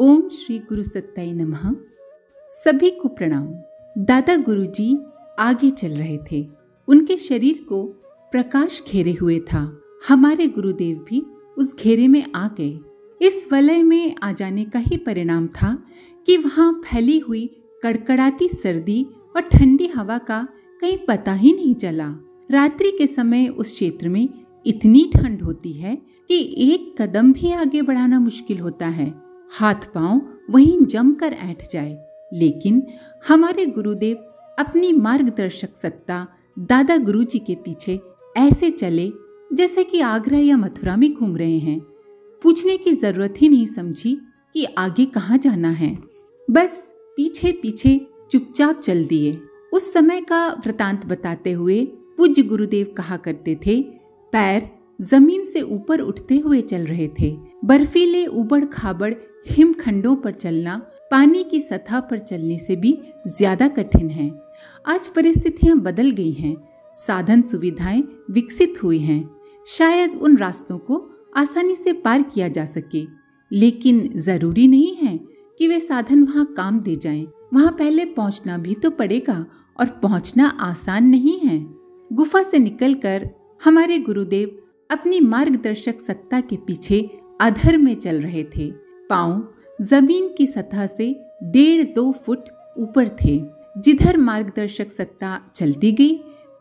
ओम श्री गुरु सत्ताई नमः। सभी को प्रणाम। दादा गुरुजी आगे चल रहे थे। उनके शरीर को प्रकाश घेरे हुए था। हमारे गुरुदेव भी उस घेरे में आ गए। इस वलय में आ जाने का ही परिणाम था कि वहां फैली हुई कड़कड़ाती सर्दी और ठंडी हवा का कहीं पता ही नहीं चला। रात्रि के समय उस क्षेत्र में इतनी ठंड होती है कि एक कदम भी आगे बढ़ाना मुश्किल होता है। हाथ पांव वहीं जमकर ऐंठ जाए। लेकिन हमारे गुरुदेव अपनी मार्गदर्शक सत्ता दादा गुरुजी के पीछे ऐसे चले जैसे कि आगरा या मथुरा में घूम रहे हैं। पूछने की जरूरत ही नहीं समझी कि आगे कहाँ जाना है। बस पीछे पीछे चुपचाप चल दिए। उस समय का वृतांत बताते हुए पूज्य गुरुदेव कहा करते थे, पैर जमीन से ऊपर उठते हुए चल रहे थे। बर्फीले उबड़ खाबड़ हिमखंडों पर चलना पानी की सतह पर चलने से भी ज्यादा कठिन है। आज परिस्थितियां बदल गई हैं, साधन सुविधाएं विकसित हुई हैं। शायद उन रास्तों को आसानी से पार किया जा सके, लेकिन जरूरी नहीं है कि वे साधन वहां काम दे जाएं। वहां पहले पहुंचना भी तो पड़ेगा और पहुंचना आसान नहीं है। गुफा से निकलकर हमारे गुरुदेव अपनी मार्गदर्शक सत्ता के पीछे अधर में चल रहे थे। पांव जमीन की सतह से 1.5-2 फुट ऊपर थे। जिधर मार्गदर्शक सत्ता चलती गई,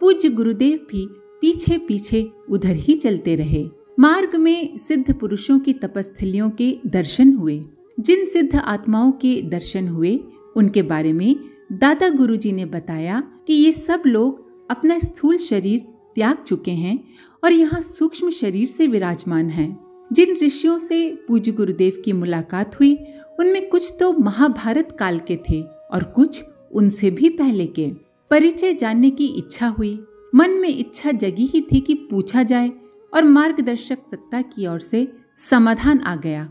पूज्य गुरुदेव भी पीछे पीछे उधर ही चलते रहे। मार्ग में सिद्ध पुरुषों की तपस्थलियों के दर्शन हुए। जिन सिद्ध आत्माओं के दर्शन हुए उनके बारे में दादा गुरुजी ने बताया कि ये सब लोग अपना स्थूल शरीर त्याग चुके हैं और यहाँ सूक्ष्म शरीर से विराजमान हैं। जिन ऋषियों से पूज्य गुरुदेव की मुलाकात हुई उनमें कुछ तो महाभारत काल के थे और कुछ उनसे भी पहले के। परिचय जानने की इच्छा हुई। मन में इच्छा जगी ही थी कि पूछा जाए और मार्गदर्शक सत्ता की ओर से समाधान आ गया।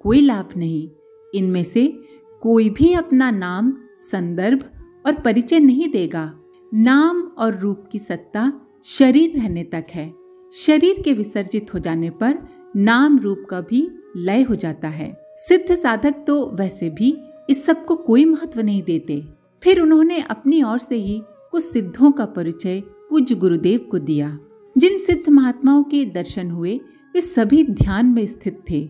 कोई लाभ नहीं। इनमें से कोई भी अपना नाम, संदर्भ और परिचय नहीं देगा। नाम और रूप की सत्ता शरीर रहने तक है। शरीर के विसर्जित हो जाने पर नाम रूप का भी लय हो जाता है। सिद्ध साधक तो वैसे भी इस सब को कोई महत्व नहीं देते। फिर उन्होंने अपनी ओर से ही कुछ सिद्धों का परिचय पूज्य गुरुदेव को दिया। जिन सिद्ध महात्माओं के दर्शन हुए वे सभी ध्यान में स्थित थे।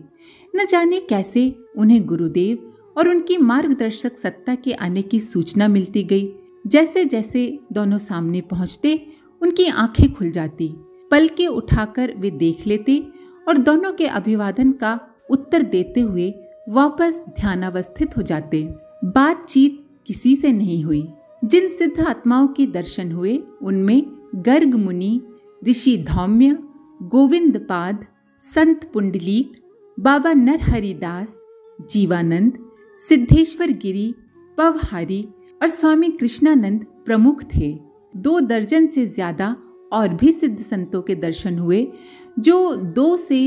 न जाने कैसे उन्हें गुरुदेव और उनकी मार्गदर्शक सत्ता के आने की सूचना मिलती गई। जैसे जैसे दोनों सामने पहुंचते उनकी आंखें खुल जाती। पलके उठाकर वे देख लेते और दोनों के अभिवादन का उत्तर देते हुए वापस ध्यानावस्थित हो जाते। बातचीत किसी से नहीं हुई। जिन सिद्ध आत्माओं के दर्शन हुए उनमें गर्ग मुनि, ऋषि धौम्य, गोविंद पाद, संत पुंडलीक, बाबा नरहरिदास, जीवानंद, सिद्धेश्वर गिरी, पवहारी और स्वामी कृष्णानंद प्रमुख थे। 2 दर्जन से ज्यादा और भी सिद्ध संतों के दर्शन हुए जो 2 से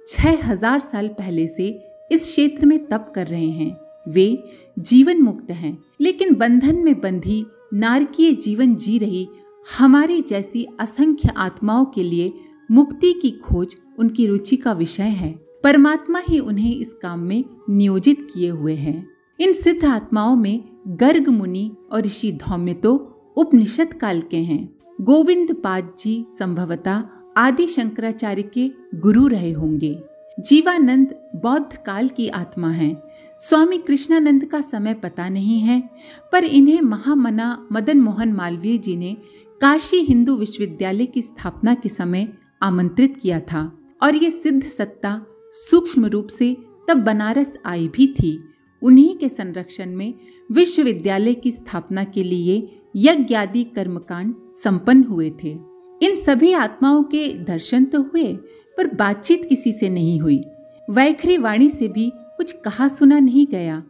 6,000 साल पहले से इस क्षेत्र में तप कर रहे हैं। वे जीवन मुक्त हैं, लेकिन बंधन में बंधी नारकीय जीवन जी रही हमारी जैसी असंख्य आत्माओं के लिए मुक्ति की खोज उनकी रुचि का विषय है। परमात्मा ही उन्हें इस काम में नियोजित किए हुए हैं। इन सिद्ध आत्माओं में गर्ग मुनि और ऋषि धौम्य तो उपनिषद काल के हैं। गोविंद पाद जी संभवतः आदि शंकराचार्य के गुरु रहे होंगे। जीवानंद बौद्ध काल की आत्मा हैं। स्वामी कृष्णानंद का समय पता नहीं है, पर इन्हें महामना मदन मोहन मालवीय जी ने काशी हिंदू विश्वविद्यालय की स्थापना के समय आमंत्रित किया था और ये सिद्ध सत्ता सूक्ष्म रूप से तब बनारस आई भी थी। उन्हीं के संरक्षण में विश्वविद्यालय की स्थापना के लिए यज्ञ आदि कर्मकांड संपन्न हुए थे। इन सभी आत्माओं के दर्शन तो हुए, पर बातचीत किसी से नहीं हुई। वैखरी वाणी से भी कुछ कहा सुना नहीं गया।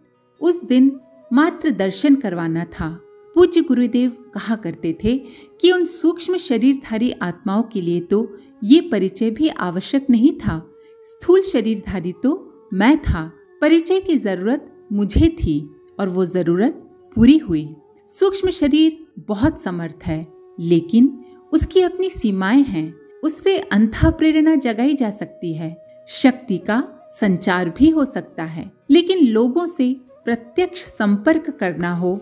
उस दिन मात्र दर्शन करवाना था। पूज्य गुरुदेव कहा करते थे कि उन सूक्ष्म शरीरधारी आत्माओं के लिए तो ये परिचय भी आवश्यक नहीं था। स्थूल शरीरधारी तो मैं था। परिचय की जरूरत मुझे थी और वो जरूरत पूरी हुई। सूक्ष्म शरीर बहुत समर्थ है, लेकिन उसकी अपनी सीमाएं हैं। उससे अंतः प्रेरणा जगाई जा सकती है। शक्ति का संचार भी हो सकता है, लेकिन लोगों से प्रत्यक्ष संपर्क करना हो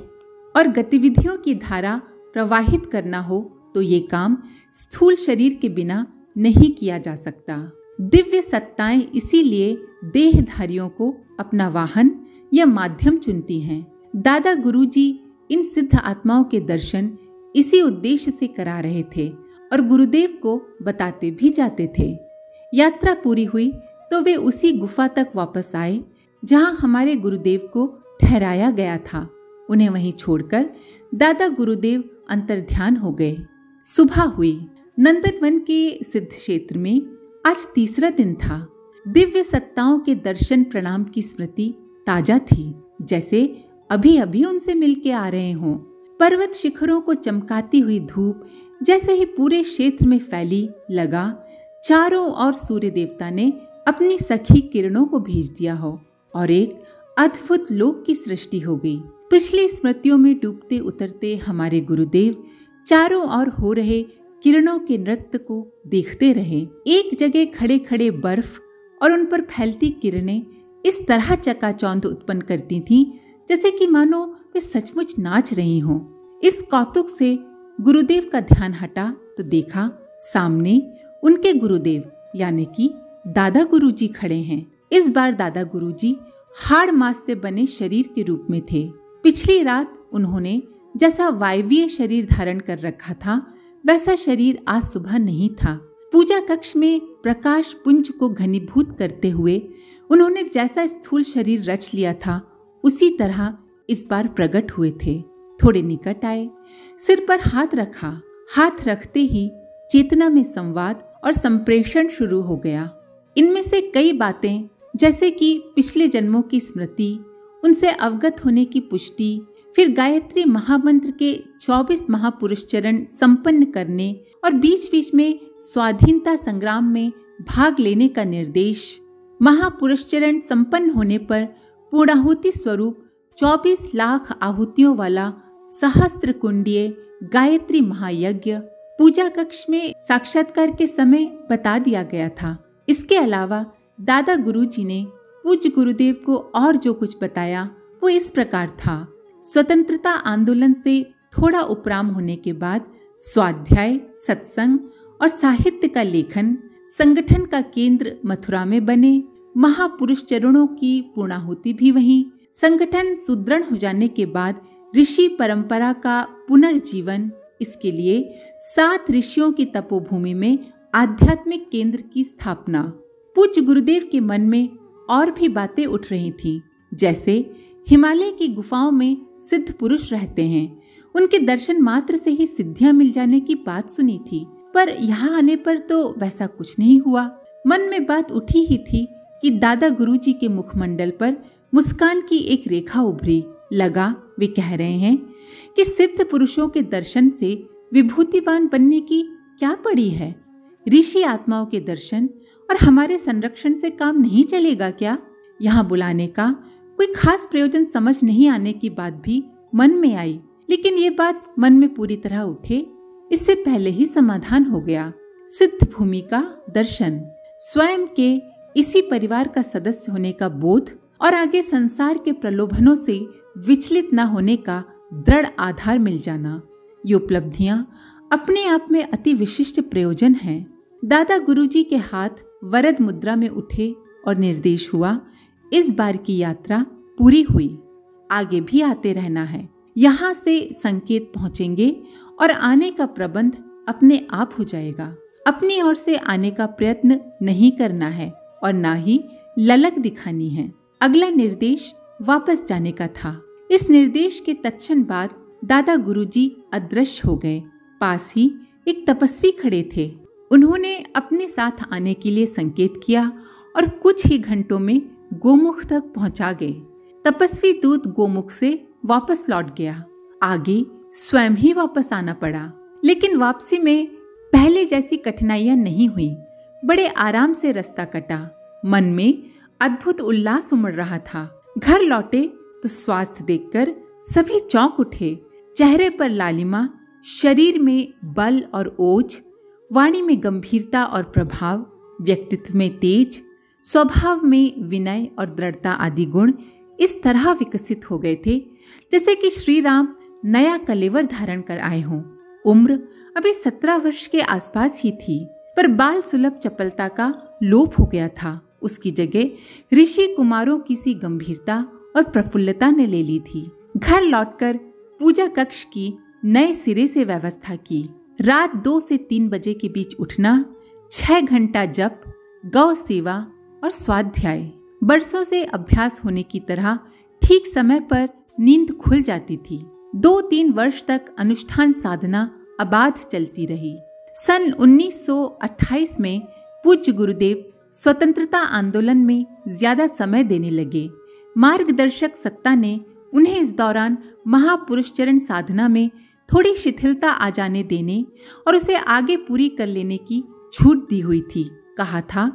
और गतिविधियों की धारा प्रवाहित करना हो तो ये काम स्थूल शरीर के बिना नहीं किया जा सकता। दिव्य सत्ताएं इसीलिए देहधारियों को अपना वाहन या माध्यम चुनती हैं। दादा गुरुजी इन सिद्ध आत्माओं के दर्शन इसी उद्देश्य से करा रहे थे और गुरुदेव को बताते भी जाते थे। यात्रा पूरी हुई तो वे उसी गुफा तक वापस आए जहां हमारे गुरुदेव को ठहराया गया था। उन्हें वहीं छोड़कर दादा गुरुदेव अंतर्ध्यान हो गए। सुबह हुई। नंदनवन के सिद्ध क्षेत्र में आज तीसरा दिन था। दिव्य सत्ताओं के दर्शन प्रणाम की स्मृति ताजा थी, जैसे अभी अभी उनसे मिलके आ रहे हों। पर्वत शिखरों को चमकाती हुई धूप जैसे ही पूरे क्षेत्र में फैली लगा, चारों ओर सूर्य देवता ने अपनी सखी किरणों को भेज दिया हो और एक अद्भुत लोक की सृष्टि हो गई। पिछली स्मृतियों में डूबते उतरते हमारे गुरुदेव चारों ओर हो रहे किरणों के नृत्य को देखते रहे। एक जगह खड़े खड़े बर्फ और उन पर फैलती किरणें इस तरह चकाचौंध उत्पन्न करती थीं जैसे कि मानो वे सचमुच नाच रही हों। इस कौतुक से गुरुदेव का ध्यान हटा तो देखा सामने उनके गुरुदेव यानी कि दादा गुरुजी खड़े हैं। इस बार दादा गुरुजी हाड़ मांस से बने शरीर के रूप में थे। पिछली रात उन्होंने जैसा वायवीय शरीर धारण कर रखा था वैसा शरीर आज सुबह नहीं था। पूजा कक्ष में प्रकाश पुंज को घनीभूत करते हुए उन्होंने जैसा स्थूल शरीर रच लिया था उसी तरह इस बार प्रकट हुए थे। थोड़े निकट आए, सिर पर हाथ रखा। हाथ रखते ही चेतना में संवाद और संप्रेषण शुरू हो गया। इनमें से कई बातें जैसे कि पिछले जन्मों की स्मृति, उनसे अवगत होने की पुष्टि, फिर गायत्री महामंत्र के 24 महापुरुष चरण संपन्न करने और बीच बीच में स्वाधीनता संग्राम में भाग लेने का निर्देश। महापुरुष चरण संपन्न होने पर पूर्णाहुति स्वरूप 24 लाख आहुतियों वाला सहस्त्र कुंडीय गायत्री महायज्ञ पूजा कक्ष में साक्षात्कार के समय बता दिया गया था। इसके अलावा दादा गुरुजी ने पूज्य गुरुदेव को और जो कुछ बताया वो इस प्रकार था। स्वतंत्रता आंदोलन से थोड़ा उपराम होने के बाद स्वाध्याय, सत्संग और साहित्य का लेखन संगठन का केंद्र मथुरा में बने। महापुरुष चरणों की पूर्णाहुति भी वहीं। संगठन सुदृढ़ हो जाने के बाद ऋषि परंपरा का पुनर्जीवन, इसके लिए 7 ऋषियों की तपोभूमि में आध्यात्मिक केंद्र की स्थापना। पूज्य गुरुदेव के मन में और भी बातें उठ रही थीं, जैसे हिमालय की गुफाओं में सिद्ध पुरुष रहते हैं, उनके दर्शन मात्र से ही सिद्धियां मिल जाने की बात सुनी थी, पर यहाँ आने पर तो वैसा कुछ नहीं हुआ। मन में बात उठी ही थी कि दादा गुरुजी के मुखमंडल पर मुस्कान की एक रेखा उभरी। लगा वे कह रहे हैं कि सिद्ध पुरुषों के दर्शन से विभूतिवान बनने की क्या पड़ी है। ऋषि आत्माओं के दर्शन और हमारे संरक्षण से काम नहीं चलेगा क्या? यहाँ बुलाने का कोई खास प्रयोजन समझ नहीं आने की बात भी मन में आई, लेकिन ये बात मन में पूरी तरह उठे इससे पहले ही समाधान हो गया। सिद्ध भूमि का दर्शन, स्वयं के इसी परिवार का सदस्य होने का बोध और आगे संसार के प्रलोभनों से विचलित न होने का दृढ़ आधार मिल जाना, ये उपलब्धियां अपने आप में अति विशिष्ट प्रयोजन हैं। दादा गुरुजी के हाथ वरद मुद्रा में उठे और निर्देश हुआ, इस बार की यात्रा पूरी हुई, आगे भी आते रहना है। यहाँ से संकेत पहुँचेंगे और आने का प्रबंध अपने आप हो जाएगा। अपनी ओर से आने का प्रयत्न नहीं करना है और ना ही ललक दिखानी है। अगला निर्देश वापस जाने का था। इस निर्देश के तत्क्षण बाद दादा गुरुजी अदृश्य हो गए। पास ही एक तपस्वी खड़े थे। उन्होंने अपने साथ आने के लिए संकेत किया और कुछ ही घंटों में गोमुख तक पहुंचा गए। तपस्वी दूत गोमुख से वापस लौट गया। आगे स्वयं ही वापस आना पड़ा, लेकिन वापसी में पहले जैसी कठिनाइयां नहीं हुई। बड़े आराम से रास्ता कटा। मन में अद्भुत उल्लास उमड़ रहा था। घर लौटे तो स्वास्थ्य देखकर सभी चौंक उठे। चेहरे पर लालिमा, शरीर में बल और ओज, वाणी में गंभीरता और प्रभाव, व्यक्तित्व में तेज, स्वभाव में विनय और दृढ़ता आदि गुण इस तरह विकसित हो गए थे जैसे कि श्री राम नया कलेवर धारण कर आए हों। उम्र अभी 17 वर्ष के आसपास ही थी, पर बाल सुलभ चपलता का लोप हो गया था। उसकी जगह ऋषि कुमारों की सी गंभीरता और प्रफुल्लता ने ले ली थी। घर लौटकर पूजा कक्ष की नए सिरे से व्यवस्था की। रात 2 से 3 बजे के बीच उठना, 6 घंटा जप, गौ सेवा और स्वाध्याय। बरसों से अभ्यास होने की तरह ठीक समय पर नींद खुल जाती थी। 2-3 वर्ष तक अनुष्ठान साधना अबाध चलती रही। सन 1928 में पूज्य गुरुदेव स्वतंत्रता आंदोलन में ज्यादा समय देने लगे। मार्गदर्शक सत्ता ने उन्हें इस दौरान महापुरुष चरण साधना में थोड़ी शिथिलता आ जाने देने और उसे आगे पूरी कर लेने की छूट दी हुई थी। कहा था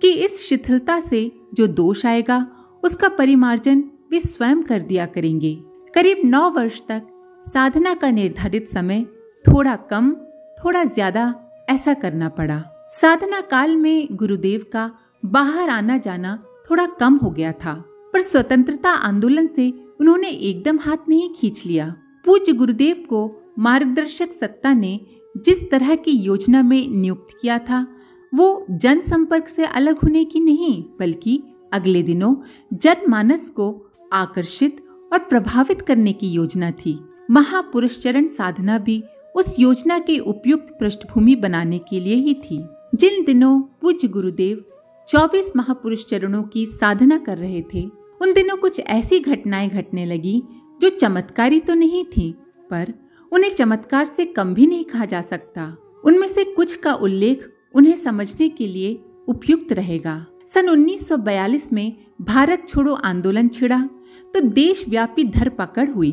कि इस शिथिलता से जो दोष आएगा उसका परिमार्जन वे स्वयं कर दिया करेंगे। करीब 9 वर्ष तक साधना का निर्धारित समय थोड़ा कम थोड़ा ज्यादा ऐसा करना पड़ा। साधना काल में गुरुदेव का बाहर आना जाना थोड़ा कम हो गया था, पर स्वतंत्रता आंदोलन से उन्होंने एकदम हाथ नहीं खींच लिया। पूज्य गुरुदेव को मार्गदर्शक सत्ता ने जिस तरह की योजना में नियुक्त किया था वो जनसंपर्क से अलग होने की नहीं, बल्कि अगले दिनों जनमानस को आकर्षित और प्रभावित करने की योजना थी। महापुरुष चरण साधना भी उस योजना के उपयुक्त पृष्ठभूमि बनाने के लिए ही थी। जिन दिनों पूज्य गुरुदेव 24 महापुरुष चरणों की साधना कर रहे थे, उन दिनों कुछ ऐसी घटनाएं घटने लगी जो चमत्कारी तो नहीं थी, पर उन्हें चमत्कार से कम भी नहीं कहा जा सकता। उनमें से कुछ का उल्लेख उन्हें समझने के लिए उपयुक्त रहेगा। सन 1942 में भारत छोड़ो आंदोलन छिड़ा तो देशव्यापी धरपकड़ हुई।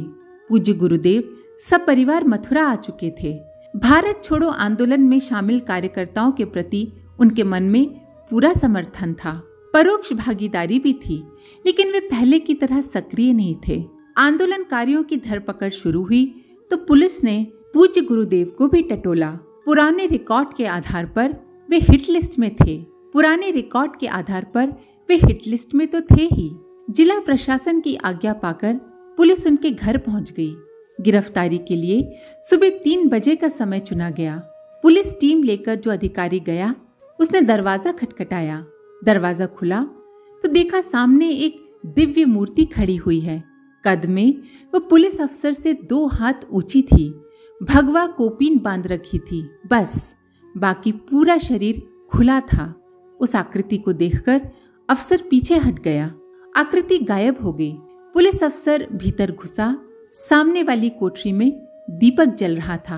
पूज्य गुरुदेव सपरिवार मथुरा आ चुके थे। भारत छोड़ो आंदोलन में शामिल कार्यकर्ताओं के प्रति उनके मन में पूरा समर्थन था, परोक्ष भागीदारी भी थी, लेकिन वे पहले की तरह सक्रिय नहीं थे। आंदोलनकारियों की धरपकड़ शुरू हुई तो पुलिस ने पूज्य गुरुदेव को भी टटोला। पुराने रिकॉर्ड के आधार पर वे हिट लिस्ट में थे। पुराने रिकॉर्ड के आधार पर वे हिट लिस्ट में तो थे ही। जिला प्रशासन की आज्ञा पाकर पुलिस उनके घर पहुंच गई। गिरफ्तारी के लिए सुबह 3 बजे का समय चुना गया। पुलिस टीम लेकर जो अधिकारी गया, उसने दरवाजा खटखटाया। दरवाजा खुला तो देखा सामने एक दिव्य मूर्ति खड़ी हुई है। कद में वो पुलिस अफसर से 2 हाथ ऊंची थी। भगवा कोपीन बांध रखी थी, बस बाकी पूरा शरीर खुला था। उस आकृति को देखकर अफसर पीछे हट गया। आकृति गायब हो गई। पुलिस अफसर भीतर घुसा। सामने वाली कोठरी में दीपक जल रहा था।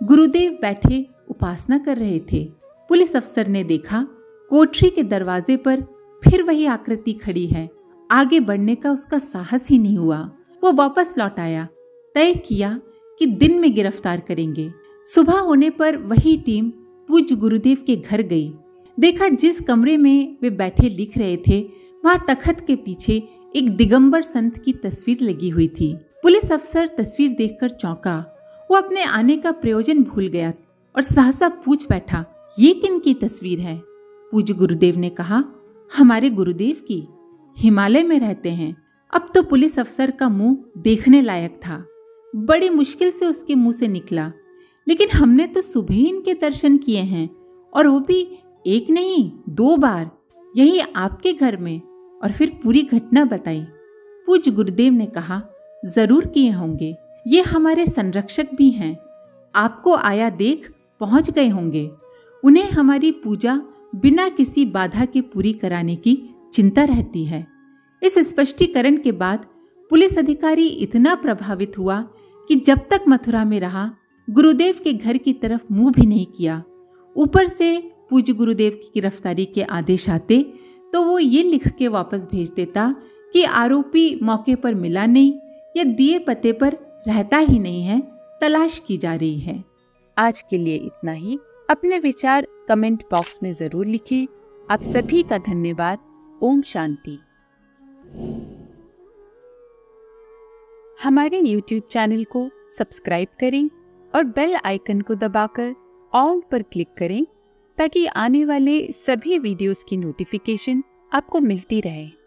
गुरुदेव बैठे उपासना कर रहे थे। पुलिस अफसर ने देखा कोठरी के दरवाजे पर फिर वही आकृति खड़ी है। आगे बढ़ने का उसका साहस ही नहीं हुआ। वो वापस लौट आया। तय किया कि दिन में गिरफ्तार करेंगे। सुबह होने पर वही टीम पूज्य गुरुदेव के घर गई। देखा जिस कमरे में वे बैठे लिख रहे थे, वहां तखत के पीछे एक दिगंबर संत की तस्वीर लगी हुई थी। पुलिस अफसर तस्वीर देखकर चौंका। वो अपने आने का प्रयोजन भूल गया और सहसा पूछ बैठा, ये किन की तस्वीर है? पूज्य गुरुदेव ने कहा, हमारे गुरुदेव की, हिमालय में रहते हैं। अब तो पुलिस अफसर का मुंह देखने लायक था। बड़ी मुश्किल से उसके मुंह से निकला, लेकिन हमने तो सुबह ही इनके दर्शन किए हैं, और वो भी 1 नहीं 2 बार, यही आपके घर में। और फिर पूरी घटना बताई। पूज्य गुरुदेव ने कहा, जरूर किए होंगे, ये हमारे संरक्षक भी हैं। आपको आया देख पहुंच गए होंगे। उन्हें हमारी पूजा बिना किसी बाधा के पूरी कराने की चिंता रहती है। इस स्पष्टीकरण के बाद पुलिस अधिकारी इतना प्रभावित हुआ कि जब तक मथुरा में रहा, गुरुदेव के घर की तरफ मुंह भी नहीं किया। ऊपर से पूज्य गुरुदेव की गिरफ्तारी के आदेश आते तो वो ये लिख के वापस भेज देता कि आरोपी मौके पर मिला नहीं या दिए पते पर रहता ही नहीं है, तलाश की जा रही है। आज के लिए इतना ही। अपने विचार कमेंट बॉक्स में जरूर लिखें। आप सभी का धन्यवाद। ओम शांति। हमारे YouTube चैनल को सब्सक्राइब करें और बेल आइकन को दबाकर ऑल पर क्लिक करें ताकि आने वाले सभी वीडियोस की नोटिफिकेशन आपको मिलती रहे।